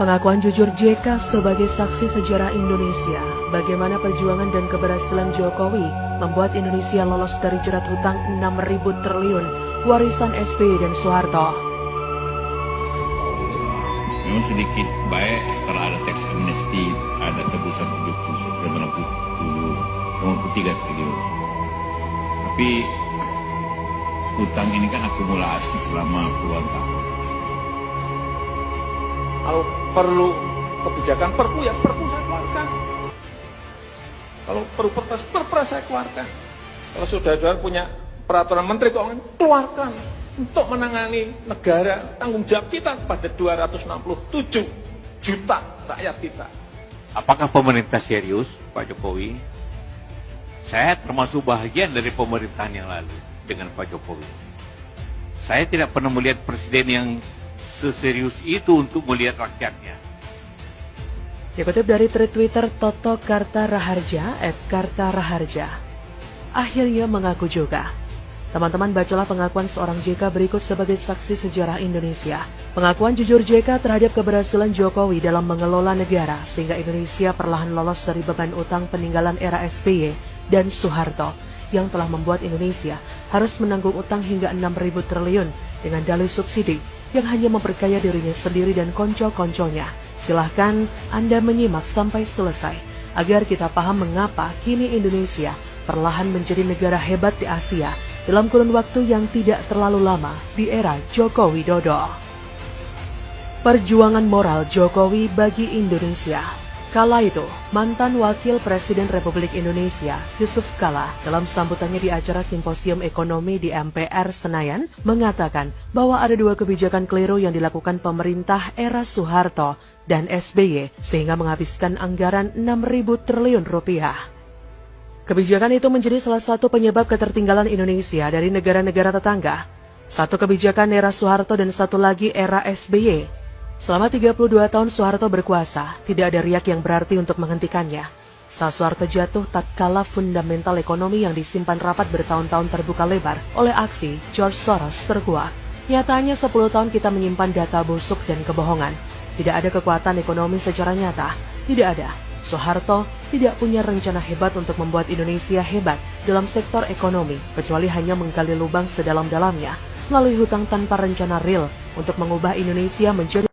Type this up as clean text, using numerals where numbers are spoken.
Pengakuan jujur JK sebagai saksi sejarah Indonesia, bagaimana perjuangan dan keberhasilan Jokowi membuat Indonesia lolos dari jerat hutang 6.000 triliun warisan SBY dan Soeharto. Memang sedikit baik setelah ada teks amnesti, ada tebusan 93 triliun. Tapi hutang ini kan akumulasi selama puluhan tahun. Kalau perlu kebijakan perpu, ya perpu saya keluarkan. Kalau perlu perpres saya keluarkan. Kalau saudara-saudara punya peraturan menteri keuangan, keluarkan untuk menangani negara. Tanggung jawab kita pada 267 juta rakyat kita. Apakah pemerintah serius, Pak Jokowi? Saya termasuk bahagian dari pemerintahan yang lalu dengan Pak Jokowi. Saya tidak pernah melihat presiden yang seserius itu untuk melihat rakyatnya. Dikutip dari tweet Twitter Toto Kartaraharja @Kartaraharja, akhirnya mengaku juga. Teman-teman, bacalah pengakuan seorang JK berikut sebagai saksi sejarah Indonesia. Pengakuan jujur JK terhadap keberhasilan Jokowi dalam mengelola negara sehingga Indonesia perlahan lolos dari beban utang peninggalan era SBY dan Soeharto yang telah membuat Indonesia harus menanggung utang hingga 6.000 triliun dengan dalih subsidi yang hanya memperkaya dirinya sendiri dan konco-konconya. Silahkan Anda menyimak sampai selesai agar kita paham mengapa kini Indonesia perlahan menjadi negara hebat di Asia dalam kurun waktu yang tidak terlalu lama di era Joko Widodo. Perjuangan moral Jokowi bagi Indonesia. Kala itu, mantan Wakil Presiden Republik Indonesia, Yusuf Kala, dalam sambutannya di acara Simposium Ekonomi di MPR Senayan, mengatakan bahwa ada dua kebijakan keliru yang dilakukan pemerintah era Soeharto dan SBY, sehingga menghabiskan anggaran 6.000 triliun rupiah. Kebijakan itu menjadi salah satu penyebab ketertinggalan Indonesia dari negara-negara tetangga. Satu kebijakan era Soeharto dan satu lagi era SBY. Selama 32 tahun Soeharto berkuasa, tidak ada riak yang berarti untuk menghentikannya. Saat Soeharto jatuh, tatkala fundamental ekonomi yang disimpan rapat bertahun-tahun terbuka lebar oleh aksi George Soros terkuak. Nyatanya 10 tahun kita menyimpan data busuk dan kebohongan. Tidak ada kekuatan ekonomi secara nyata. Tidak ada. Soeharto tidak punya rencana hebat untuk membuat Indonesia hebat dalam sektor ekonomi, kecuali hanya menggali lubang sedalam-dalamnya melalui hutang tanpa rencana real untuk mengubah Indonesia menjadi